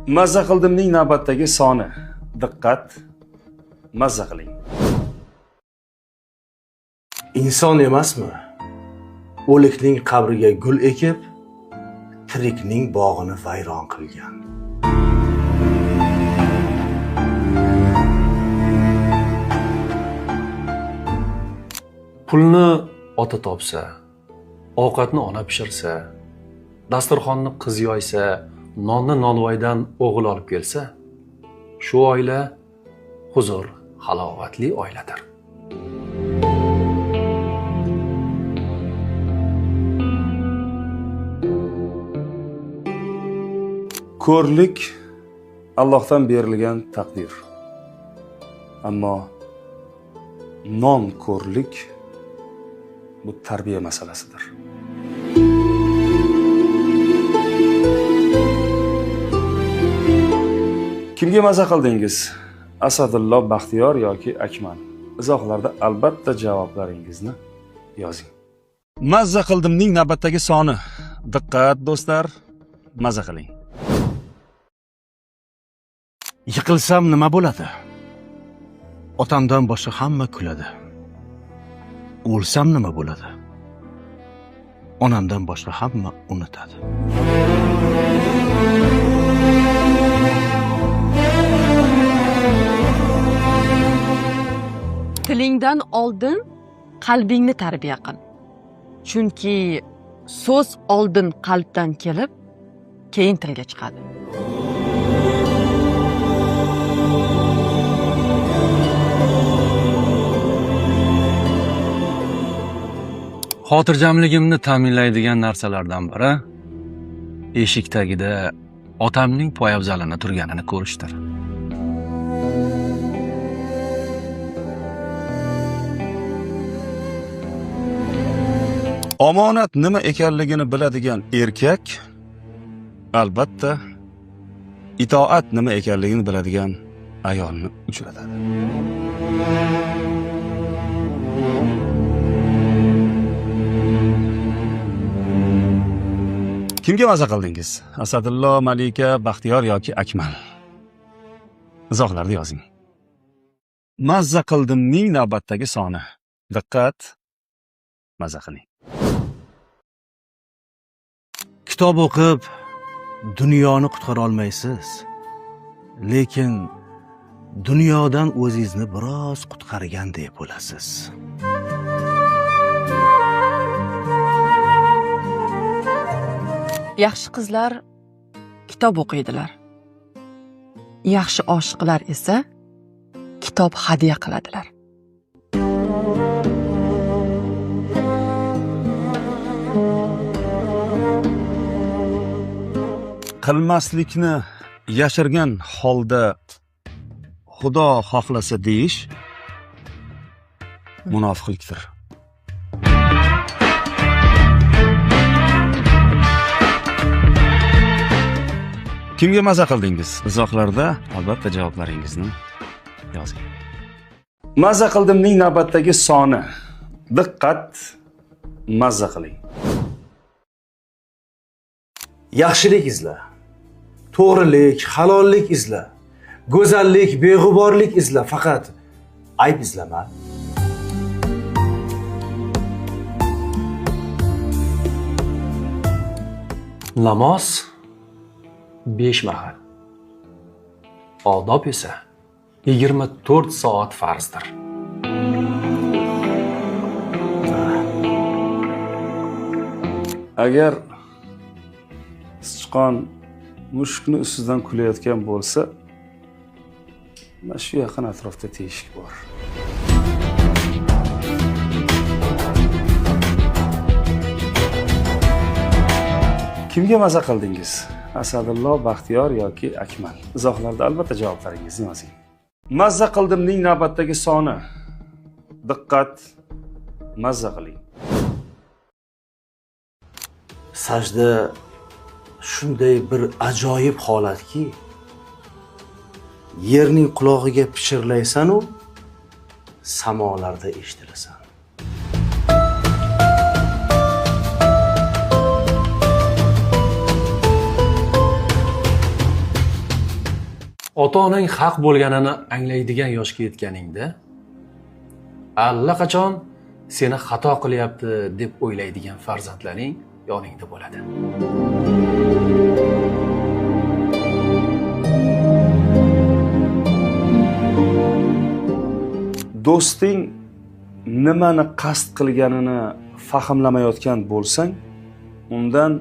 Mazza qildimning navbatdagi soni. Diqqat, mazza qiling. Inson emasmi? O'likning qabriga gul ekib, tirikning bog'ini vayron qilgan. Pulni ota topsa, ovqatni ona pishirsa, dasturxonni qiz yoysa, nonni nonvoydan o'g'il olib kelsa, shu oila huzur, halovatli oiladir. Ko'rlik Allohdan berilgan taqdir. Ammo non ko'rlik bu tarbiya masalasidir. Kimga mazza qildingiz? Asadullo Baxtiyor yoki Akmal? Izohlarda albatta javoblaringizni yozing. Mazza qildimning navbatdagi soni. Diqqat do'stlar, mazza qiling. Yiqilsam nima bo'ladi? Otamdan boshqa hamma kuladi. O'lsam nima bo'ladi? Onamdan boshqa hamma unutadi. Tilingdan oldin qalbingni tarbiya qil. Chunki so'z oldin qalbdan kelib, keyin tilga chiqadi. Xotirjamligimni ta'minlaydigan narsalardan biri eshik tagida otamning poyabzalini turganini ko'rishdir. Omonat nima ekanligini biladigan erkak albatta itoat nima ekanligini biladigan ayolni uchratadi. Kimga mazza qildingiz? Asadullo, Malika, Baxtiyor yoki Akmal? Izohlarda yozing. Mazza qildimning navbatdagi soni. Diqqat, mazza qiling. Kitob o'qib dunyoni qutqara olmaysiz. Lekin dunyodan o'zingizni biroz qutqargandek bo'lasiz. Yaxshi qizlar kitob o'qiydilar. Yaxshi oshiqlar esa kitob hadya qiladilar. Qilmaslikni yashirgan holda Xudo xohlasa deyish munofiqlikdir. Kimga mazza qildingiz? Izohlarda albatta javoblaringizni yozing. Mazza qildimning navbatdagi soni. Diqqat, mazza qiling. Yaxshilik izla. To'g'rilik, halollik izla. Go'zallik, beg'uborlik izla, faqat ayb izlama. Namoz 5 mahal. Odob esa 24 soat farzdir. Agar sichqon mushukni ustidan kulayotgan bo'lsa, mana shu yaqin atrofda teshik bor. Kimga mazza qildingiz? Asadullo, Baxtiyor yoki Akmal? Izohlarda albatta javoblaringizni yozing. Mazza qildimning navbatdagi soni. Diqqat, mazza qiling. Sajda shunday bir ajoyib holatki, yerning quloqiga pichirlaysan u samolarda eshitilasan. ota-onang haq bo'lganini anglaydigan yoshga yetganingda allaqachon seni xato qilyapti deb o'ylaydigan farzandlaring yoningda bo'ladi. Do'sting nimani qasd qilganini fahmlamayotgan bo'lsang, undan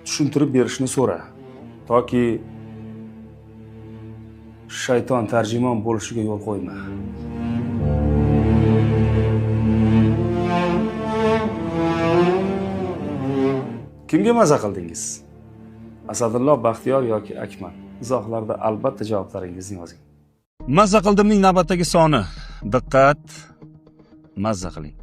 tushuntirib berishni so'ra, toki shayton tarjimon bo'lishiga yo'l qo'yma. Kimga maza qildingiz? Asadullo, Baxtiyor yoki Akmal? Izohlarda albatta javoblaringizni yozing. Mazza qildimning navbatdagi soni. Diqqat, mazza qiling.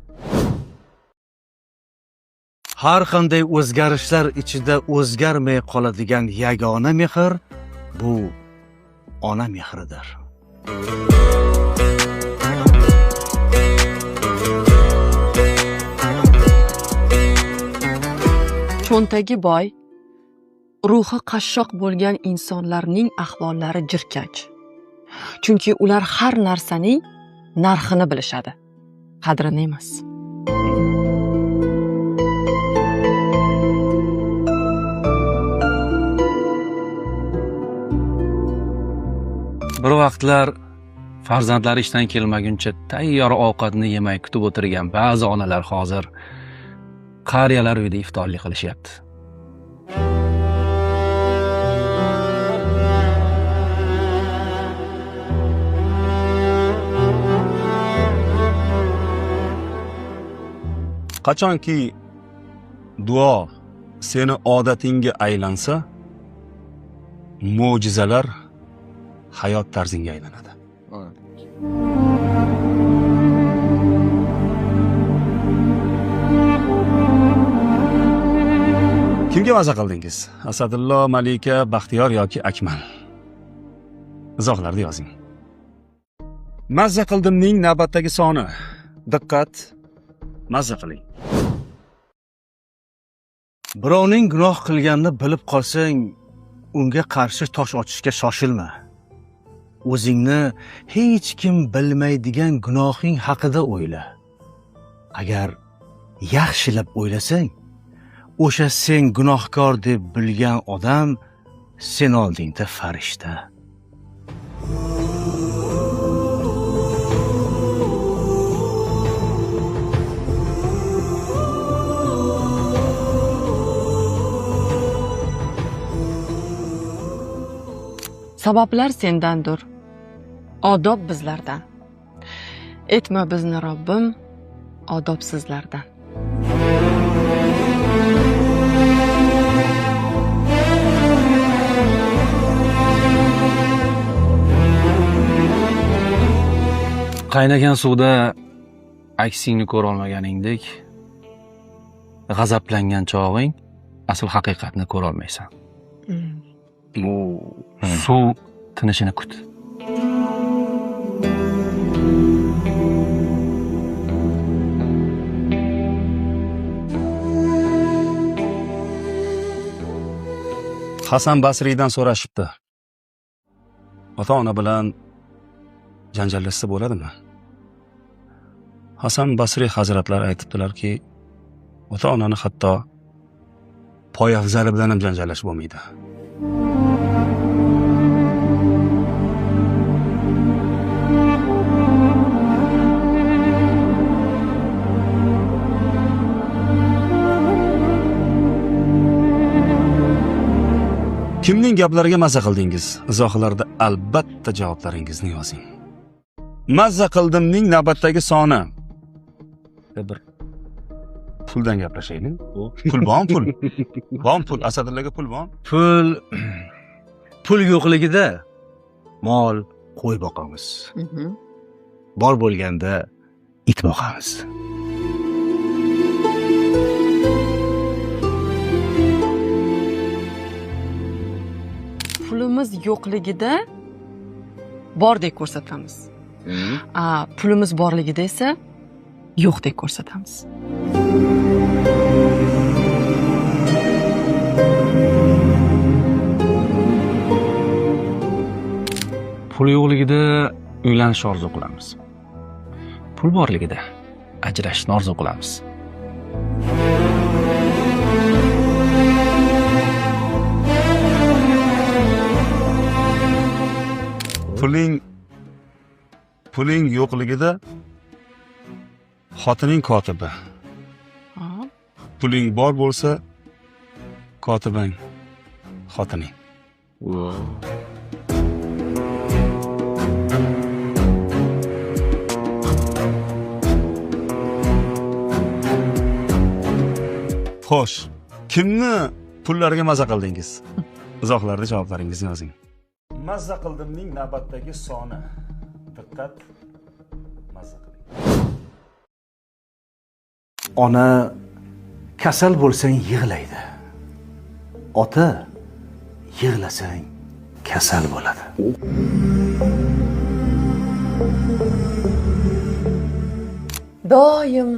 Har qanday o'zgarishlar ichida o'zgarmay qoladigan yagona mehr bu ona mehridir. Cho'ntagi boy, ruhi qashshoq bo'lgan insonlarning ahvollari jirkanch. Chunki ular har narsaning narxini bilishadi, qadrini emas. Bir vaqtlar farzandlari ishdan kelmaguncha tayyor ovqatni yemay kutib o'tirgan ba'zi onalar hozir qariyalar uyida iftorlik qilishyapti. Qachonki duo seni odatingga aylansa, mo'jizalar hayot tarzingga aylanadi. Kimga maza qildingiz? Asadullo, Malika, Baxtiyor yoki Akmal? Izohlarda yozing. Mazza qildimning navbatdagi soni. Diqqat, mazza qiling. Birovning gunoh qilganini bilib qolsang, unga qarshi tosh otishga shoshilma. O'zingni hech kim bilmaydigan gunohing haqida o'yla. Agar yaxshilab o'ylasang, o'sha sen gunohkor deb bilgan odam sen oldingda farishta. Sabablar sendandir, odob bizlardan. Etma bizni Robbim odobsizlardan. Qaynagan suvda aksingni ko'ra olmaganingdek, g'azablangan chog'ing asl haqiqatni ko'ra olmaysan. Suv tinishini kut. Hasan Basriydan so'rashibdi. Ota-ona bilan janjallashsa bo'ladimi? Hasan Basriy hazratlari aytibdilarki, ota-onani hatto poyafzali bilan ham janjallash bo'lmaydi. Kimning gaplariga mazza qildingiz? Izohlarda albatta javoblaringizni yozing. Mazza qildimning navbatdagi soni. Bir puldan gaplashaylik. Pul bormi pul? Bormi pul? Asadillarga pul bormi? Pul yo'qligida mol, qo'y boqamiz. Bor bo'lganda it boqamiz. Pulimiz yo'qligida bordek ko'rsatamiz. Pulimiz borligida esa yo'qdek ko'rsatamiz. Pul yo'qligida uylanishni orzu qilamiz. Pul borligida ajrashishni orzu qilamiz. Puling yo'qligida xotining kotibi. Puling bor bo'lsa kotibang xotining. Xo'sh, kimni pullariga maza qildingiz? Izohlarda javoblaringizni yozing. Mazza qildimning navbatdagi soni. Diqqat. Mazza qiling. Ona kasal bo'lsang yig'laydi. Ota yig'lasang kasal bo'ladi. Doim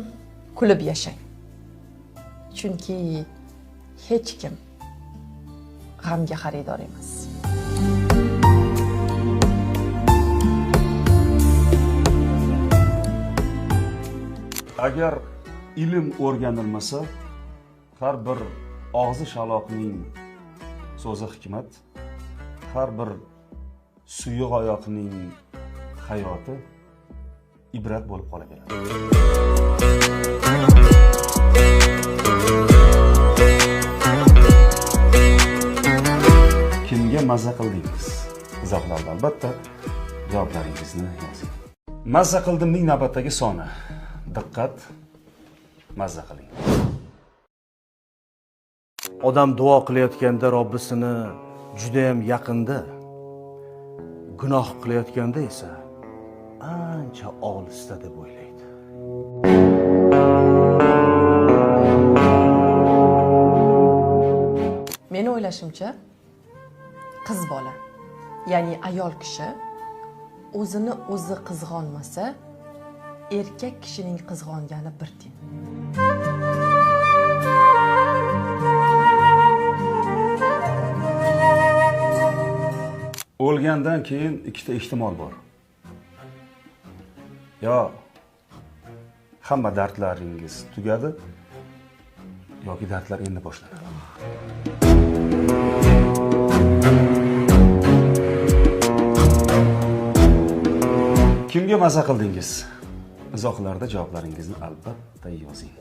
kulib yashang. Chunki hech kim g'amga xaridor emas. Agar ilm o'rganilmasa, har bir og'zi shaloqning so'zi hikmat, har bir suyuq oyoqning hayoti ibrat bo'lib qolaveradi. Kimga mazza qildingiz? Izohlarda albatta javoblaringizni yozing. Mazza qildimning navbatdagi soni. Diqqat. Mazza qiling. Odam duo qilayotganda Robbisini juda ham yaqinda, gunoh qilayotganda esa ancha olisda deb o'ylaydi. Meni o'ylashimcha, qiz bola, ya'ni ayol kishi o'zini o'zi qizg'onmasa, erkak kishining qizg'ongani bir teng. O'lgandan keyin ikkita ehtimol bor. Yo hamma dardlaringiz tugadi, yoki dardlar endi boshlanadi. Kimga maza qildingiz? Izohlarda javoblaringizni albatta yozing.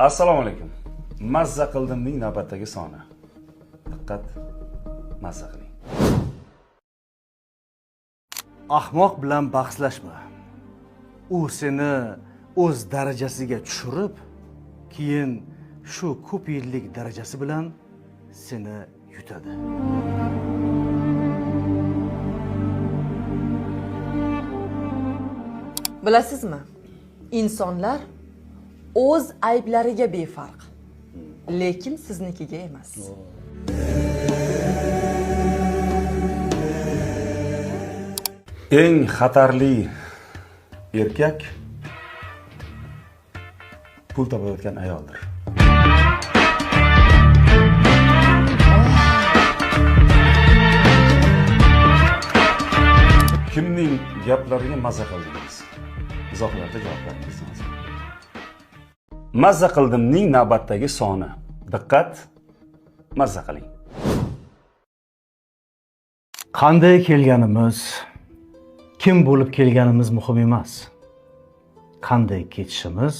Assalomu alaykum. Mazza qildimning navbatdagi soni. Diqqat. Mazza qiling. Ahmoq bilan bahslashma. U seni o'z darajasiga tushirib, keyin shu ko'p yillik darajasi bilan seni yutadi. Bilasizmi? Insonlar o'z ayblariga befarq, lekin siznikiga emas. Eng xatarli erkak pul topayotgan ayoldir. Kimning gaplariga mazza qildingiz? Izohlarda javoblaringizni yozing. Mazza qildimning navbatdagi soni. Diqqat. Mazza qiling. Qanday kelganimiz, kim bo'lib kelganimiz muhim emas. Qanday ketishimiz,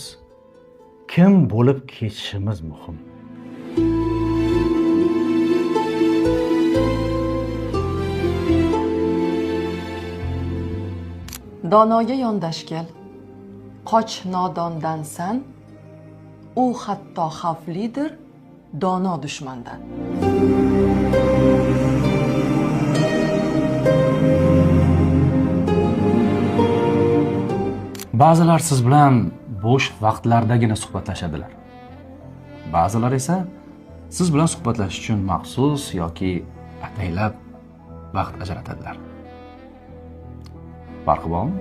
kim bo'lib ketishimiz muhim. Donoga yondash kel. Qoch nodondan san, u hatto xavflidir dono dushmandan. Ba'zilar siz bilan bo'sh vaqtlardagina suhbatlashadilar. Ba'zilar esa siz bilan suhbatlashish uchun maxsus yoki ataylab vaqt ajratadilar. Farqi bormi?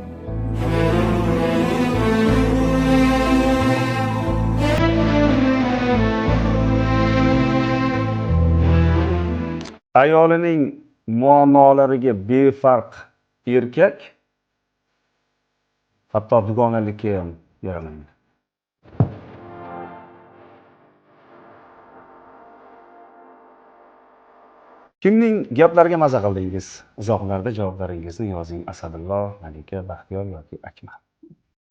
Ayolining muammolariga befarq erkak hatto dugonalikka ham yaramaydi. Kimning gaplariga maza qildingiz? Izohlarda javoblaringizni yozing. Asadullo, Malika, Baxtiyor yoki Akmal.